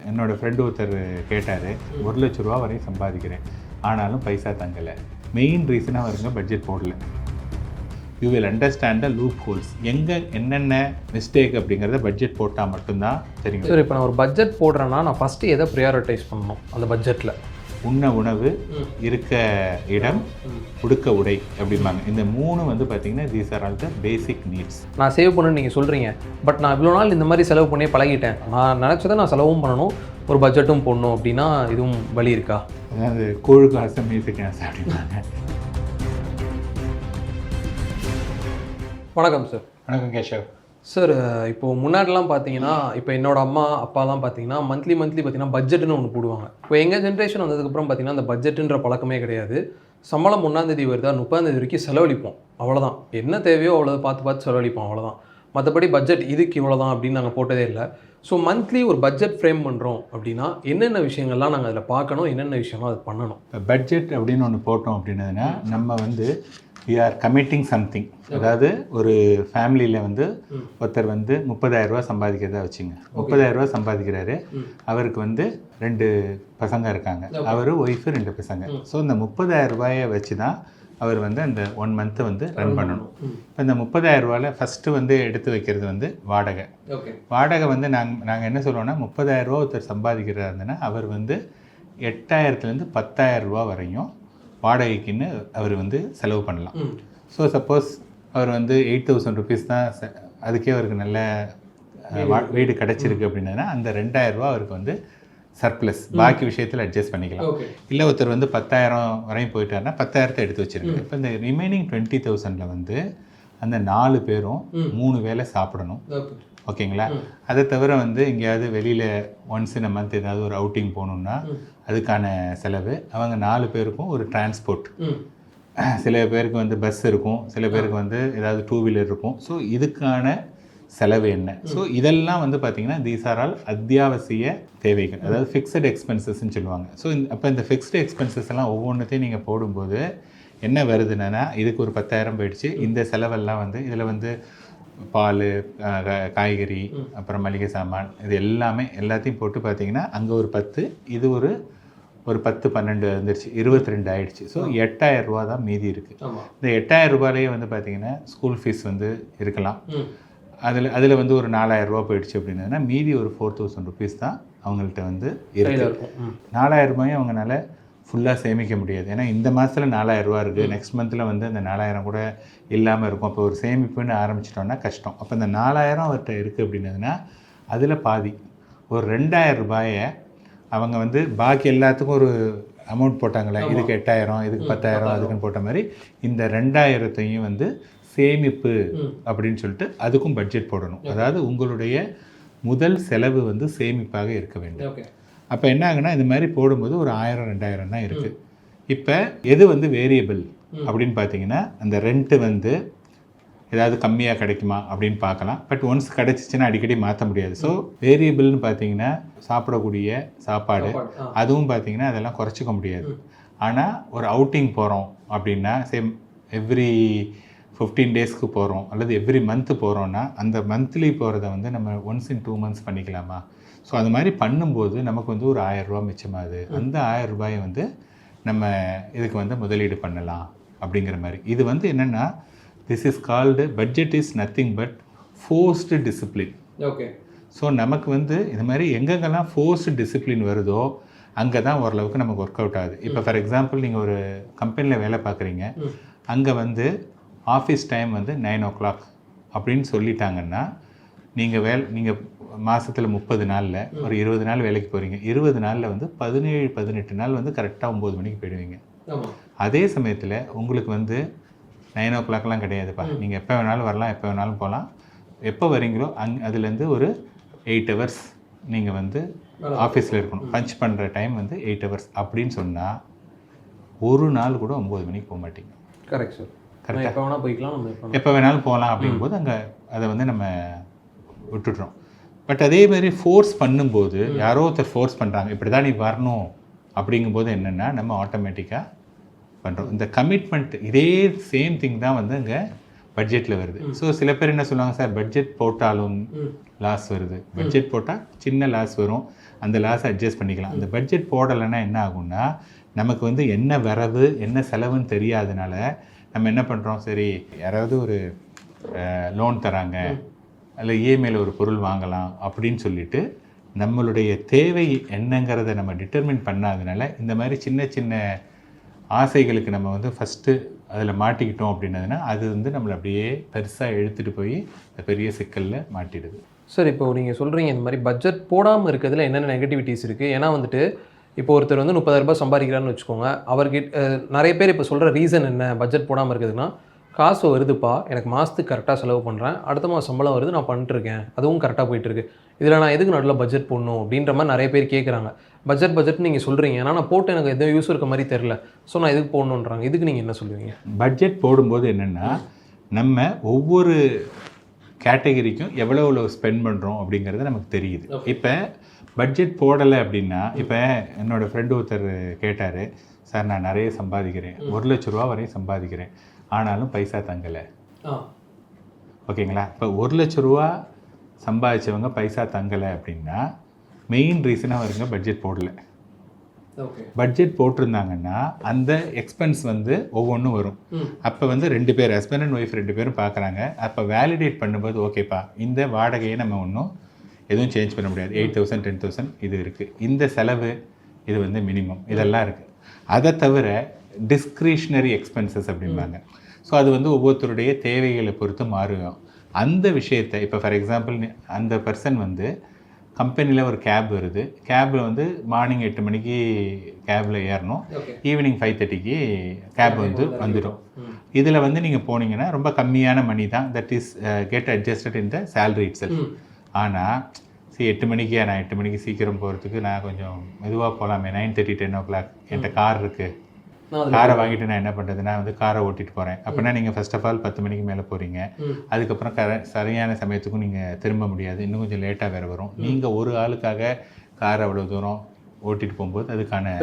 என்னோடய ஃப்ரெண்டு ஒருத்தர் கேட்டார், 1 லட்ச ரூபா வரையும் சம்பாதிக்கிறேன், ஆனாலும் பைசா தங்கலை. மெயின் ரீசனாக அவருங்க பட்ஜெட் போடல. You will understand the loop holes, எங்கே என்னென்ன மிஸ்டேக் அப்படிங்கிறத பட்ஜெட் போட்டால் மட்டும்தான் தெரியும். சார், இப்போ நான் ஒரு பட்ஜெட் போடுறேன்னா நான் ஃபஸ்ட்டு எதை ப்ரியாரிட்டைஸ் பண்ணணும் அந்த பட்ஜெட்டில்? உண்ண உணவு, இருக்க இடம், உடுக்க உடை அப்படிம்பாங்க. இந்த 3 வந்து பார்த்தீங்கன்னா these are all the basic needs. நான் சேவ் பண்ணணும்னு நீங்கள் சொல்கிறீங்க, பட் நான் இவ்வளோ நாள் இந்த மாதிரி செலவு பண்ணி பழகிட்டேன், நான் நினச்சதை நான் செலவும் பண்ணணும், ஒரு பட்ஜெட்டும் போடணும் அப்படின்னா இதுவும் வழி இருக்கா? அதாவது கோழுக்கு ஆசை மீசுக்கு ஆசை அப்படிம்பாங்க. வணக்கம் சார். வணக்கம் கேஷவ். சார், இப்போது முன்னாடிலாம் பார்த்தீங்கன்னா, இப்போ என்னோடய அம்மா அப்பாலாம் பார்த்தீங்கன்னா மந்த்லி பார்த்தீங்கன்னா பட்ஜெட்டுன்னு ஒன்று போடுவாங்க. இப்போ எங்கள் ஜென்ரேஷன் வந்ததுக்கப்புறம் பார்த்தீங்கன்னா அந்த பட்ஜெட்டுன்ற பழக்கமே கிடையாது. சம்பளம் 1ஆம் வருதா 30ஆம் வரைக்கும் செலவழிப்போம், அவ்வளோதான். என்ன தேவையோ அவ்வளோ பார்த்து செலவழிப்போம், அவ்வளோதான். மற்றபடி பட்ஜெட் இதுக்கு இவ்வளோதான் அப்படின்னு நாங்கள் போட்டதே இல்லை. ஸோ மந்த்லி ஒரு பட்ஜெட் ஃப்ரேம் பண்ணுறோம் அப்படின்னா என்னென்ன விஷயங்கள்லாம் நாங்கள் அதில் பார்க்கணும், என்னென்ன விஷயம்லாம் அதை பண்ணணும்? இப்போ பட்ஜெட் அப்படின்னு ஒன்று போட்டோம் அப்படின்னதுன்னா நம்ம வந்து we are committing something. அதாவது ஒரு ஃபேமிலியில் வந்து ஒருத்தர் வந்து 30,000 ரூபா சம்பாதிக்கிறதா வச்சுங்க. 30,000 ரூபா சம்பாதிக்கிறாரு. அவருக்கு வந்து 2 பசங்க இருக்காங்க, அவர் ஒய்ஃபு 2 பசங்க. ஸோ இந்த 30,000 ரூபாயை வச்சு தான் அவர் வந்து அந்த 1 மந்த்தை வந்து ரன் பண்ணணும். இப்போ இந்த 30,000 ரூபாயில் ஃபஸ்ட்டு வந்து எடுத்து வைக்கிறது வந்து வாடகை. வாடகை வந்து நாங்கள் என்ன சொல்லுவோம்னா, 30,000 ரூபா ஒருத்தர் சம்பாதிக்கிறதா இருந்ததுன்னா அவர் வந்து 8,000லேருந்து 10,000 ரூபா வரையும் வாடகைக்குன்னு அவர் வந்து செலவு பண்ணலாம். ஸோ சப்போஸ் அவர் வந்து 8,000 ருபீஸ் தான், அதுக்கே அவருக்கு நல்ல வீடு கிடச்சிருக்கு அப்படின்னா அந்த 2,000 ரூபா அவருக்கு வந்து சர்ப்ளஸ், பாக்கி விஷயத்தில் அட்ஜஸ்ட் பண்ணிக்கலாம். இல்லை ஒருத்தர் வந்து 10,000 வரையும் போயிட்டாருன்னா 10,000 எடுத்து வச்சிருக்கு. இப்போ இந்த ரிமைனிங் 20,000ல் வந்து அந்த 4 பேரும் 3 வேளை சாப்பிடணும். ஓகேங்களா? அதை தவிர வந்து எங்கேயாவது வெளியில் ஒன்ஸ் இன் அ மந்த் ஏதாவது ஒரு அவுட்டிங் போகணுன்னா அதுக்கான செலவு. அவங்க 4 பேருக்கும் ஒரு டிரான்ஸ்போர்ட், சில பேருக்கு வந்து பஸ் இருக்கும், சில பேருக்கு வந்து ஏதாவது 2 வீலர் இருக்கும். ஸோ இதுக்கான செலவு என்ன? ஸோ இதெல்லாம் வந்து பார்த்திங்கன்னா தீஸ் ஆர் ஆல் அத்தியாவசிய தேவைகள், அதாவது ஃபிக்ஸட் எக்ஸ்பென்சஸ்ன்னு சொல்லுவாங்க. ஸோ அப்போ இந்த ஃபிக்ஸ்டு எக்ஸ்பென்சஸ் எல்லாம் ஒவ்வொன்றுத்தையும் நீங்கள் போடும்போது என்ன வருதுன்னா, இதுக்கு ஒரு 10,000 போயிடுச்சு, இந்த செலவெல்லாம் வந்து இதில் வந்து பால், காய்கறி, அப்புறம் மளிகை சாமான், இது எல்லாத்தையும் போட்டு பார்த்தீங்கன்னா அங்கே ஒரு 10, இது ஒரு 10-12 வந்துருச்சு, 22 ஆகிடுச்சு. ஸோ 8,000 ரூபா தான் மீதி இருக்குது. இந்த 8,000 ரூபாயிலேயே வந்து பார்த்திங்கன்னா ஸ்கூல் ஃபீஸ் வந்து இருக்கலாம், அதில் வந்து ஒரு 4,000 ரூபா போயிடுச்சு அப்படின்னா மீதி ஒரு 4,000 ருபீஸ் தான் அவங்கள்ட்ட வந்து இருக்குது. 4,000 ரூபாயும் அவங்களால ஃபுல்லாக சேமிக்க முடியாது. ஏன்னா இந்த மாதத்தில் 4,000 ரூபா இருக்குது, நெக்ஸ்ட் மந்தில் வந்து அந்த 4,000 கூட இல்லாமல் இருக்கும். அப்போ ஒரு சேமிப்புன்னு ஆரம்பிச்சிட்டோன்னா கஷ்டம். அப்போ இந்த 4,000 அவர்கிட்ட இருக்குது அப்படின்னதுன்னா அதில் பாதி ஒரு 2,000 ரூபாயை அவங்க வந்து பாக்கி எல்லாத்துக்கும் ஒரு அமௌண்ட் போட்டாங்களே, இதுக்கு 8,000, இதுக்கு 10,000, அதுக்குன்னு போட்ட மாதிரி இந்த 2,000த்தையும் வந்து சேமிப்பு அப்படின்னு சொல்லிட்டு அதுக்கும் பட்ஜெட் போடணும். அதாவது உங்களுடைய முதல் செலவு வந்து சேமிப்பாக இருக்க வேண்டும். அப்போ என்ன ஆகுனா, இது மாதிரி போடும்போது ஒரு 1,000-2,000 தான் இருக்குது. இப்போ எது வந்து வேரியபிள் அப்படின்னு பார்த்தீங்கன்னா, அந்த ரெண்ட்டு வந்து ஏதாவது கம்மியாக கிடைக்குமா அப்படின்னு பார்க்கலாம். பட் ஒன்ஸ் கிடச்சிச்சின்னா அடிக்கடி மாற்ற முடியாது. ஸோ வேரியபிள்னு பார்த்தீங்கன்னா சாப்பிடக்கூடிய சாப்பாடு, அதுவும் பார்த்தீங்கன்னா அதெல்லாம் குறைச்சிக்க முடியாது. ஆனால் ஒரு அவுட்டிங் போகிறோம் அப்படின்னா, சேம் எவ்ரி 15 டேஸ்க்கு போகிறோம் அல்லது எவ்ரி மந்த்து போகிறோன்னா அந்த மந்த்லி போகிறத வந்து நம்ம ஒன்ஸ் இன் 2 மந்த்ஸ் பண்ணிக்கலாமா? ஸோ அது மாதிரி பண்ணும்போது நமக்கு வந்து ஒரு 1,000 ரூபா மிச்சமாகுது. அந்த 1,000 ரூபாயை வந்து நம்ம இதுக்கு வந்து முதலீடு பண்ணலாம் அப்படிங்கிற மாதிரி. இது வந்து என்னென்னா, this is called budget is nothing but forced discipline. So நமக்கு வந்து இது மாதிரி எங்கெங்கெல்லாம் ஃபோர்ஸ்டு டிசிப்ளின் வருதோ அங்கே தான் ஓரளவுக்கு நமக்கு ஒர்க் அவுட் ஆகுது. இப்போ ஃபார் எக்ஸாம்பிள் நீங்கள் ஒரு கம்பெனியில் வேலை பார்க்குறீங்க, அங்கே வந்து ஆஃபீஸ் டைம் வந்து 9 o'clock அப்படின்னு சொல்லிட்டாங்கன்னா, நீங்கள் மாதத்தில் 30 நாளில் ஒரு 20 நாள் வேலைக்கு போகிறீங்க. 20 நாளில் வந்து 17-18 நாள் வந்து கரெக்டாக 9 மணிக்கு போயிடுவீங்க. அதே சமயத்தில் உங்களுக்கு வந்து 9 o'clockலாம் கிடையாதுப்பா, நீங்கள் எப்போ வேணாலும் வரலாம், எப்போ வேணாலும் போகலாம். எப்போ வரீங்களோ அதுலேருந்து ஒரு 8 hours நீங்கள் வந்து ஆஃபீஸில் இருக்கணும். பஞ்ச் பண்ணுற டைம் வந்து 8 hours அப்படின்னு சொன்னால் ஒரு நாள் கூட 9 மணிக்கு போக மாட்டீங்க. Correct sir. கரெக்டாக எப்போ வேணால் போய்க்கலாம், நம்ம எப்போ வேணாலும் போகலாம் அப்படிங்கும்போது அங்கே அதை வந்து நம்ம விட்டுடுறோம். பட் அதே மாதிரி ஃபோர்ஸ் பண்ணும்போது யாரோ ஒருத்தர் ஃபோர்ஸ் பண்ணுறாங்க, இப்படி தான் நீ வரணும் அப்படிங்கும்போது என்னென்னா நம்ம ஆட்டோமேட்டிக்காக பண்ணுறோம். இந்த கமிட்மெண்ட் இதே சேம் திங் தான் வந்து அங்கே பட்ஜெட்டில் வருது. ஸோ சில பேர் என்ன சொல்லுவாங்க, சார் பட்ஜெட் போட்டாலும் லாஸ் வருது. பட்ஜெட் போட்டால் சின்ன லாஸ் வரும், அந்த லாஸை அட்ஜஸ்ட் பண்ணிக்கலாம். அந்த பட்ஜெட் போடலைன்னா என்ன ஆகும்னா நமக்கு வந்து என்ன வரவு என்ன செலவுன்னு தெரியாதனால நம்ம என்ன பண்ணுறோம், சரி யாராவது ஒரு லோன் தராங்க அல்ல இஎம்ஐயில் ஒரு பொருள் வாங்கலாம் அப்படின்னு சொல்லிட்டு நம்மளுடைய தேவை என்னங்கிறத நம்ம டிட்டர்மின் பண்ணாதனால இந்த மாதிரி சின்ன சின்ன ஆசைகளுக்கு நம்ம வந்து ஃபஸ்ட்டு அதில் மாட்டிக்கிட்டோம் அப்படின்னதுன்னா அது வந்து நம்மளை அப்படியே பெருசாக இழுத்துட்டு போய் பெரிய சிக்கலில் மாட்டிடுது. சார் இப்போ நீங்கள் சொல்கிறீங்க இந்த மாதிரி பட்ஜெட் போடாமல் இருக்கிறதுல என்னென்ன நெகட்டிவிட்டிஸ் இருக்குது. ஏன்னா வந்துட்டு இப்போ ஒருத்தர் வந்து 30,000 ரூபாய் சம்பாதிக்கிறான்னு வச்சுக்கோங்க. அவர்கிட்ட நிறைய பேர் இப்போ சொல்கிற ரீசன் என்ன பட்ஜெட் போடாமல் இருக்குதுன்னா, காசு வருதுப்பா எனக்கு மாதத்துக்கு கரெக்டாக செலவு பண்ணுறேன், அடுத்த மாதம் சம்பளம் வருது நான் பண்ணிட்டுருக்கேன், அதுவும் கரெக்டாக போயிட்டுருக்கு, இதில் நான் எதுக்கு நடுவில் பட்ஜெட் போடணும் அப்படின்ற மாதிரி நிறைய பேர் கேட்குறாங்க. பட்ஜெட் நீங்கள் சொல்கிறீங்க, ஆனால் நான் போட்டு எனக்கு எதுவும் யூஸ் இருக்க மாதிரி தெரில, ஸோ நான் எதுக்கு போடணுன்றாங்க. இதுக்கு நீங்கள் என்ன சொல்லுவீங்க? பட்ஜெட் போடும்போது என்னென்னா நம்ம ஒவ்வொரு கேட்டகரிக்கும் எவ்வளோ ஸ்பெண்ட் பண்ணுறோம் அப்படிங்கிறது நமக்கு தெரியுது. இப்போ பட்ஜெட் போடலை அப்படின்னா, இப்போ என்னோடய ஃப்ரெண்டு ஒருத்தர் கேட்டார், சார் நான் நிறைய சம்பாதிக்கிறேன், 1 லட்ச ரூபா வரையும் சம்பாதிக்கிறேன், ஆனாலும் பைசா தங்கலை. ஓகேங்களா? இப்போ 1 லட்ச ரூபா சம்பாதிச்சவங்க பைசா தங்கலை அப்படின்னா மெயின் ரீசனாக வருங்க பட்ஜெட் போடலை. பட்ஜெட் போட்டிருந்தாங்கன்னா அந்த எக்ஸ்பென்ஸ் வந்து ஒவ்வொன்றும் வரும். அப்போ வந்து 2 பேர் ஹஸ்பண்ட் அண்ட் ஒய்ஃப் 2 பேரும் பார்க்குறாங்க. அப்போ வேலிடேட் பண்ணும்போது ஓகேப்பா இந்த வாடகையை நம்ம ஒன்றும் எதுவும் சேஞ்ச் பண்ண முடியாது, 8,000 10,000 இது இருக்குது, இந்த செலவு இது வந்து மினிமம், இதெல்லாம் இருக்குது. அதை தவிர டிஸ்க்ரிஷ்னரி எக்ஸ்பென்சஸ் அப்படிம்பாங்க. ஸோ அது வந்து ஒவ்வொருத்தருடைய தேவைகளை பொறுத்து மாறும். அந்த விஷயத்தை இப்போ ஃபார் எக்ஸாம்பிள் அந்த பர்சன் வந்து கம்பெனியில் ஒரு கேப் வருது, கேபில் வந்து மார்னிங் 8 மணிக்கு கேபில் ஏறணும், ஈவினிங் 5:30க்கு கேப் வந்து வந்துடும். இதில் வந்து நீங்கள் போனீங்கன்னா ரொம்ப கம்மியான மணி தான், that is get adjusted in the salary it self. ஆனால் 8 மணிக்கு நான் 8 மணிக்கு சீக்கிரம் போகிறதுக்கு நான் கொஞ்சம் மெதுவாக போகலாமே, 9:30 10 o'clock என்கிட்ட கார் இருக்குது, காரை வாங்கிட்டு நான் என்ன பண்ணுறது, நான் வந்து காரை ஓட்டிகிட்டு போகிறேன் அப்படின்னா நீங்கள் ஃபர்ஸ்ட் ஆஃப் ஆல் 10 மணிக்கு மேலே போகிறீங்க, அதுக்கப்புறம் சரியான சமயத்துக்கும் நீங்கள் திரும்ப முடியாது, இன்னும் கொஞ்சம் லேட்டாக வேறு வரும். நீங்கள் ஒரு ஆளுக்காக காரை அவ்வளோ தூரம் ஓட்டிகிட்டு போகும்போது அதுக்கான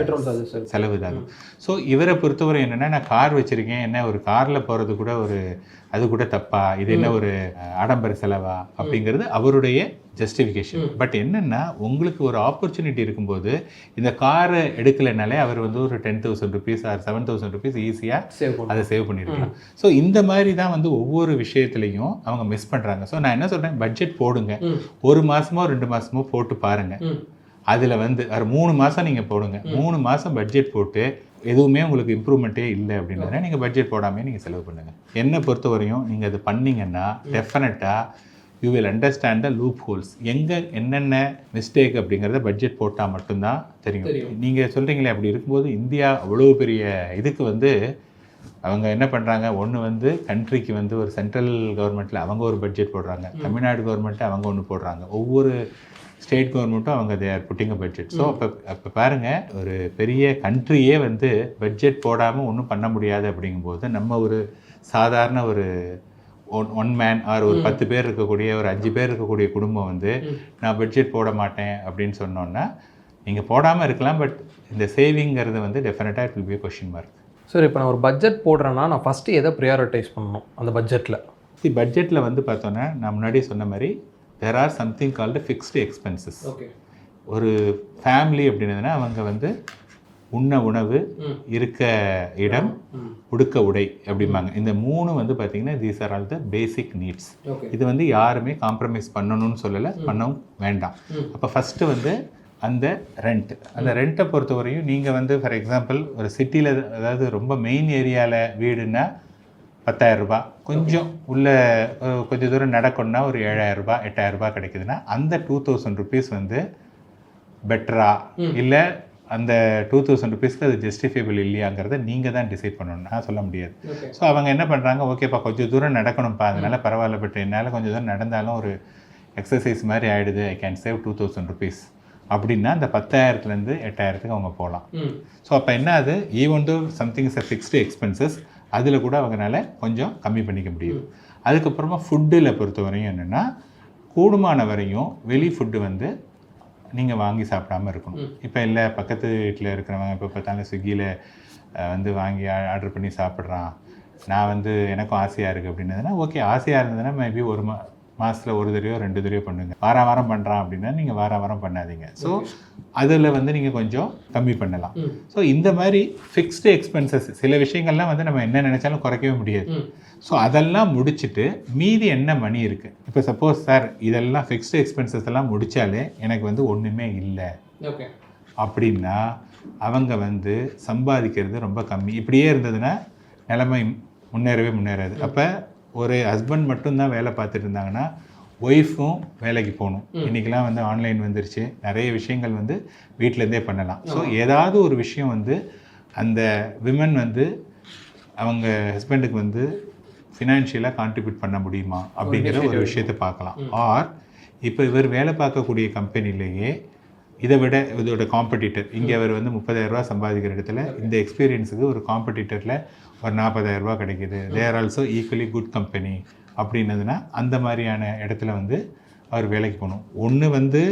செலவு தான். ஸோ இவரை பொறுத்தவரை என்னென்னா, நான் கார் வச்சுருக்கேன், என்ன ஒரு காரில் போகிறது கூட ஒரு அது கூட தப்பா, இது என்ன ஒரு ஆடம்பர செலவா அப்படிங்கிறது அவருடைய ஜஸ்டிஃபிகேஷன். பட் என்னென்னா உங்களுக்கு ஒரு ஆப்பர்ச்சுனிட்டி இருக்கும்போது இந்த காரை எடுக்கலைனாலே அவர் வந்து ஒரு 10,000 rupees ஆர் 7,000 rupees ஈஸியாக அதை சேவ் பண்ணியிருக்கலாம். ஸோ இந்த மாதிரி தான் வந்து ஒவ்வொரு விஷயத்துலையும் அவங்க மிஸ் பண்ணுறாங்க. ஸோ நான் என்ன சொல்கிறேன், பட்ஜெட் போடுங்க, 1 மாதமோ 2 மாதமோ போட்டு பாருங்கள். அதில் வந்து 3 மாதம் நீங்கள் போடுங்க, 3 மாதம் பட்ஜெட் போட்டு எதுவுமே உங்களுக்கு இம்ப்ரூவ்மெண்ட்டே இல்லை அப்படின்னா நீங்கள் பட்ஜெட் போடாமே நீங்கள் செலவு பண்ணுங்கள். என்னை பொறுத்த வரையும் நீங்கள் அது பண்ணிங்கன்னா டெஃபினட்டாக you will understand the loop holes, எங்கே என்னென்ன மிஸ்டேக் அப்படிங்கிறத பட்ஜெட் போட்டால் மட்டும்தான் தெரியும். நீங்கள் சொல்கிறீங்களே அப்படி இருக்கும்போது இந்தியா அவ்வளோ பெரிய இதுக்கு வந்து அவங்க என்ன பண்ணுறாங்க, ஒன்று வந்து கண்ட்ரிக்கு வந்து ஒரு சென்ட்ரல் கவர்மெண்ட்டில் அவங்க ஒரு பட்ஜெட் போடுறாங்க, தமிழ்நாடு கவர்மெண்ட்டு அவங்க ஒன்று போடுறாங்க, ஒவ்வொரு ஸ்டேட் கவர்மெண்ட்டும் அவங்க they are putting a budget. So அப்போ பாருங்கள், ஒரு பெரிய கண்ட்ரியே வந்து பட்ஜெட் போடாமல் ஒன்றும் பண்ண முடியாது அப்படிங்கும்போது நம்ம ஒரு சாதாரண ஒரு ஒன் மேன் ஆர் ஒரு 10 பேர் இருக்கக்கூடிய ஒரு 5 பேர் இருக்கக்கூடிய குடும்பம் வந்து நான் பட்ஜெட் போட மாட்டேன் அப்படின்னு சொன்னோன்னா நீங்கள் போடாமல் இருக்கலாம், பட் இந்த சேவிங்கிறது வந்து டெஃபினட்டாக it will be question mark. Sir இப்போ நான் ஒரு பட்ஜெட் போடுறேன்னா நான் ஃபஸ்ட்டு எதை ப்ரியாரிட்டைஸ் பண்ணணும் அந்த பட்ஜெட்டில்? பட்ஜெட்டில் வந்து பார்த்தோன்னா நான் முன்னாடியே சொன்ன மாதிரி there are something called fixed expenses. ஒரு ஃபேமிலி அப்படின்னதுன்னா அவங்க வந்து உண்ண உணவு, இருக்க இடம், உடுக்க உடை அப்படிம்பாங்க. இந்த 3 வந்து பார்த்தீங்கன்னா these are all the basic needs. இது வந்து யாருமே காம்ப்ரமைஸ் பண்ணணும்னு சொல்லலை, பண்ணவும் வேண்டாம். அப்போ ஃபஸ்ட்டு வந்து அந்த ரெண்ட்டை பொறுத்தவரையும் நீங்கள் வந்து ஃபார் எக்ஸாம்பிள் ஒரு சிட்டியில், அதாவது ரொம்ப மெயின் ஏரியாவில் வீடுன்னா 10,000 ரூபாய், கொஞ்சம் உள்ள கொஞ்சம் தூரம் நடக்கணும்னா ஒரு 7,000 ரூபாய் 8,000 ரூபாய் கிடைக்குதுன்னா அந்த 2,000 rupees வந்து பெட்டரா இல்லை அந்த 2,000 rupeesக்கு அது ஜஸ்டிஃபைபிள் இல்லையாங்கிறத நீங்கள் தான் டிசைட் பண்ணணும், நான் சொல்ல முடியாது. ஸோ அவங்க என்ன பண்ணுறாங்க, ஓகேப்பா கொஞ்சம் தூரம் நடக்கணும்ப்பா, அதனால பரவாயில்ல, பட் என்னால் கொஞ்சம் தூரம் நடந்தாலும் ஒரு எக்ஸசைஸ் மாதிரி ஆகிடுது, ஐ கேன் சேவ் 2,000 rupees அப்படின்னா அந்த 10,000லேருந்து 8,000க்கு அவங்க போகலாம். ஸோ அப்போ என்ன, அது even though something is a fixed expenses, அதில் கூட அவங்களால கொஞ்சம் கம்மி பண்ணிக்க முடியும். அதுக்கப்புறமா ஃபுட்டில் பொறுத்தவரையும் என்னென்னா, கூடுமான வரையும் வெளி ஃபுட்டு வந்து நீங்கள் வாங்கி சாப்பிடாமல் இருக்கணும். இப்போ இல்லை பக்கத்து வீட்டில் இருக்கிறவங்க இப்போ பார்த்தாலும் ஸ்விக்கியில் வந்து வாங்கி ஆர்டர் பண்ணி சாப்பிட்றான், நான் வந்து எனக்கும் ஆசையாக இருக்குது அப்படின்னதுன்னா ஓகே, ஆசையாக இருந்ததுன்னா மேபி மாதத்தில் ஒரு தடவையோ 2 தடவையோ பண்ணுங்கள். வாரம் பண்ணுறான் அப்படின்னா நீங்கள் வாரம் பண்ணாதீங்க. ஸோ அதில் வந்து நீங்கள் கொஞ்சம் கம்மி பண்ணலாம். ஸோ இந்த மாதிரி ஃபிக்ஸ்டு எக்ஸ்பென்சஸ் சில விஷயங்கள்லாம் வந்து நம்ம என்ன நினச்சாலும் குறைக்கவே முடியாது. ஸோ அதெல்லாம் முடிச்சுட்டு மீதி என்ன மணி இருக்குது, இப்போ சப்போஸ் சார் இதெல்லாம் ஃபிக்ஸ்டு எக்ஸ்பென்சஸ் எல்லாம் முடித்தாலே எனக்கு வந்து ஒன்றுமே இல்லை அப்படின்னா அவங்க வந்து சம்பாதிக்கிறது ரொம்ப கம்மி. இப்படியே இருந்ததுன்னா நிலைமை முன்னேறாது. அப்போ ஒரு ஹஸ்பண்ட் மட்டும்தான் வேலை பார்த்துட்டு இருந்தாங்கன்னா ஒய்ஃபும் வேலைக்கு போகணும். இன்றைக்கெலாம் வந்து ஆன்லைன் வந்துருச்சு, நிறைய விஷயங்கள் வந்து வீட்டிலேருந்தே பண்ணலாம். ஸோ ஏதாவது ஒரு விஷயம் வந்து அந்த விமன் வந்து அவங்க ஹஸ்பண்டுக்கு வந்து ஃபினான்ஷியலாக கான்ட்ரிபியூட் பண்ண முடியுமா அப்படிங்கிற ஒரு விஷயத்தை பார்க்கலாம். ஆர் இப்போ இவர் வேலை பார்க்கக்கூடிய கம்பெனிலேயே இதை விட இதோட காம்படிட்டர் இங்கே அவர் வந்து 30,000 ரூபா சம்பாதிக்கிற இடத்துல இந்த எக்ஸ்பீரியன்ஸுக்கு ஒரு காம்படிட்டரில் ஒரு 40,000 ரூபா கிடைக்கிது. They are also equally good company அப்படின்னதுன்னா அந்த மாதிரியான இடத்துல வந்து அவர் வேலைக்கு போகணும். ஒன்று வந்து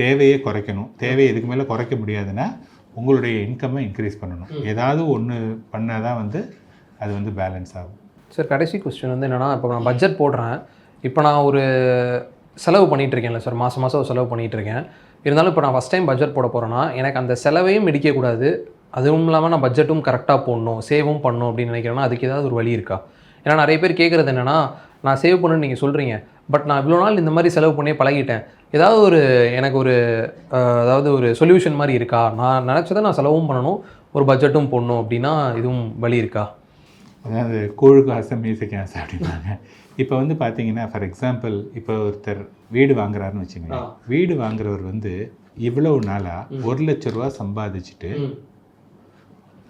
தேவையை குறைக்கணும். தேவையை இதுக்கு மேலே குறைக்க முடியாதுன்னா உங்களுடைய இன்கம்மை இன்க்ரீஸ் பண்ணணும். ஏதாவது ஒன்று பண்ணால் தான் வந்து அது வந்து பேலன்ஸ் ஆகும். சார் கடைசி கொஸ்டின் வந்து என்னென்னா, இப்போ நான் பட்ஜெட் போடுறேன், இப்போ நான் ஒரு செலவு பண்ணிகிட்ருக்கேன்ல சார், மாதம் ஒரு செலவு பண்ணிகிட்ருக்கேன். இருந்தாலும் இப்போ நான் ஃபஸ்ட் டைம் பட்ஜெட் போட போகிறேன்னா எனக்கு அந்த செலவையும் இடிக்கக்கூடாது, அதுவும் இல்லாமல் நான் பட்ஜெட்டும் கரெக்டாக போடணும், சேவும் பண்ணணும் அப்படின்னு நினைக்கிறேன்னா அதுக்கு ஏதாவது ஒரு வழி இருக்கா? ஏன்னா நிறைய பேர் கேட்குறது என்னென்னா, நான் சேவ் பண்ணணும்னு நீங்கள் சொல்கிறீங்க, பட் நான் இவ்வளோ நாள் இந்த மாதிரி செலவு பண்ணி பழகிட்டேன், ஏதாவது ஒரு எனக்கு ஒரு அதாவது ஒரு சொல்யூஷன் மாதிரி இருக்கா? நான் நினச்சதை நான் செலவும் பண்ணணும், ஒரு பட்ஜெட்டும் போடணும் அப்படின்னா இதுவும் வழி இருக்கா? அதாவது கூழுக்கு ஆசை மீசைக்கு ஆசை அப்படின்னாங்க. இப்போ வந்து பார்த்தீங்கன்னா ஃபார் எக்ஸாம்பிள் இப்போ ஒருத்தர் வீடு வாங்குறாருன்னு வச்சுக்கோங்க. வீடு வாங்குறவர் வந்து இவ்வளவு நாளாக 1,00,000 ரூபா சம்பாதிச்சுட்டு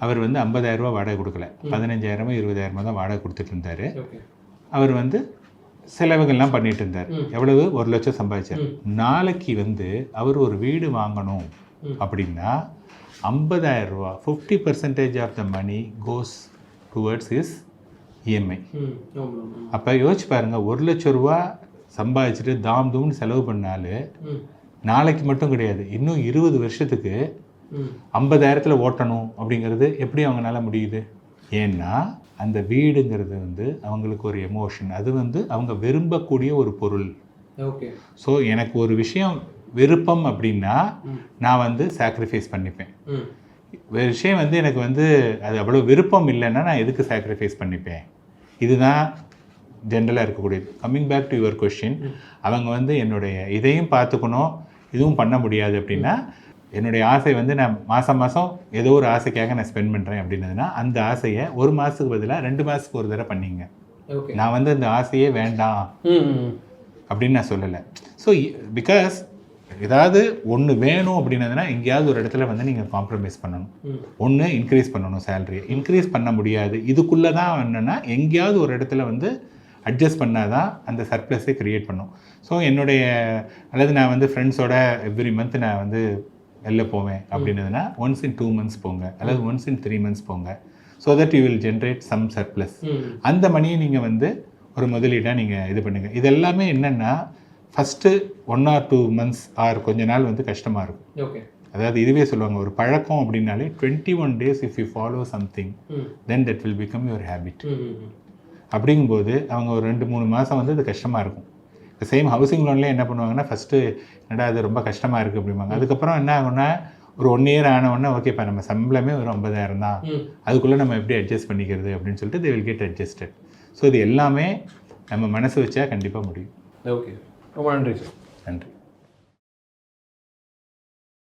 அவர் வந்து 50,000 ரூபா வாடகை கொடுக்கல, 15,000 20,000 தான் வாடகை கொடுத்துட்டு இருந்தார். அவர் வந்து செலவுகள்லாம் பண்ணிட்டு இருந்தார். எவ்வளவு? 1,00,000 சம்பாதிச்சார். நாளைக்கு வந்து அவர் ஒரு வீடு வாங்கணும் அப்படின்னா 50,000 ரூபா 50% of the money goes towards is EMI. அப்போ யோசிச்சு பாருங்கள், 1,00,000 ரூபா சம்பாதிச்சுட்டு தாம் தூம்னு செலவு பண்ணாலும் நாளைக்கு மட்டும் கிடையாது, இன்னும் 20 வருஷத்துக்கு 50,000 ஓட்டணும் அப்படிங்கிறது எப்படி அவங்களால முடியுது? ஏன்னா அந்த வீடுங்கிறது வந்து அவங்களுக்கு ஒரு எமோஷன், அது வந்து அவங்க விரும்பக்கூடிய ஒரு பொருள். ஸோ எனக்கு ஒரு விஷயம் விருப்பம் அப்படின்னா நான் வந்து சாக்ரிஃபைஸ் பண்ணிப்பேன். விஷயம் வந்து எனக்கு வந்து அது அவ்வளோ விருப்பம் இல்லைன்னா நான் எதுக்கு சாக்ரிஃபைஸ் பண்ணிப்பேன்? இதுதான் ஜென்ரலாக இருக்கக்கூடியது. Coming back to your question, அவங்க வந்து என்னுடைய இதையும் பார்த்துக்கணும் இதுவும் பண்ண முடியாது அப்படின்னா என்னுடைய ஆசை வந்து நான் மாதம் ஏதோ ஒரு ஆசைக்காக நான் ஸ்பெண்ட் பண்ணுறேன் அப்படின்னதுன்னா அந்த ஆசையை ஒரு மாதத்துக்கு பதிலாக 2 மாதத்துக்கு ஒரு தடவை பண்ணிங்க. நான் வந்து அந்த ஆசையே வேண்டாம் அப்படின்னு நான் சொல்லலை. ஸோ பிகாஸ் ஏதாவது ஒன்று வேணும் அப்படின்னதுன்னா எங்கேயாவது ஒரு இடத்துல வந்து நீங்கள் காம்ப்ரமைஸ் பண்ணணும். ஒன்று இன்க்ரீஸ் பண்ணணும், சேலரியை இன்க்ரீஸ் பண்ண முடியாது, இதுக்குள்ளே தான் என்னென்னா எங்கேயாவது ஒரு இடத்துல வந்து அட்ஜஸ்ட் பண்ணால் தான் அந்த சர்ப்ளஸை க்ரியேட் பண்ணும். ஸோ என்னுடைய அல்லது நான் வந்து ஃப்ரெண்ட்ஸோட எவ்ரி மந்த் நான் வந்து வெளில போவேன் அப்படின்னதுன்னா ஒன்ஸ் இன் 2 months போங்க, அல்லது ஒன்ஸ் இன் 3 months போங்க. So that you will generate some surplus. அந்த மணியை நீங்கள் வந்து ஒரு முதலீடாக நீங்கள் இது பண்ணுங்கள். இது எல்லாமே என்னென்னா ஃபஸ்ட்டு 1 or 2 months ஆர் கொஞ்ச நாள் வந்து கஷ்டமாக இருக்கும். அதாவது இதுவே சொல்லுவாங்க, ஒரு பழக்கம் அப்படின்னாலே 21 days if you follow something then that will become your habit. அப்படிங்கும்போது அவங்க ஒரு 2-3 மாதம் வந்து அது கஷ்டமாக இருக்கும். இப்போ சேம் ஹவுசிங் லோன்லேயே என்ன பண்ணுவாங்கன்னா ஃபஸ்ட்டு என்னடா அது ரொம்ப கஷ்டமாக இருக்குது அப்படிம்பாங்க. அதுக்கப்புறம் என்ன ஆகும்னா ஒரு 1 year ஆனவுடனே ஓகேப்பா நம்ம சம்பளமே ஒரு 50,000 தான், அதுக்குள்ளே நம்ம எப்படி அட்ஜஸ்ட் பண்ணிக்கிறது அப்படின்னு சொல்லிட்டு they will get adjusted. So இது எல்லாமே நம்ம மனசு வச்சா கண்டிப்பாக முடியும். ஓகே, ரொம்ப நன்றி சார். நன்றி.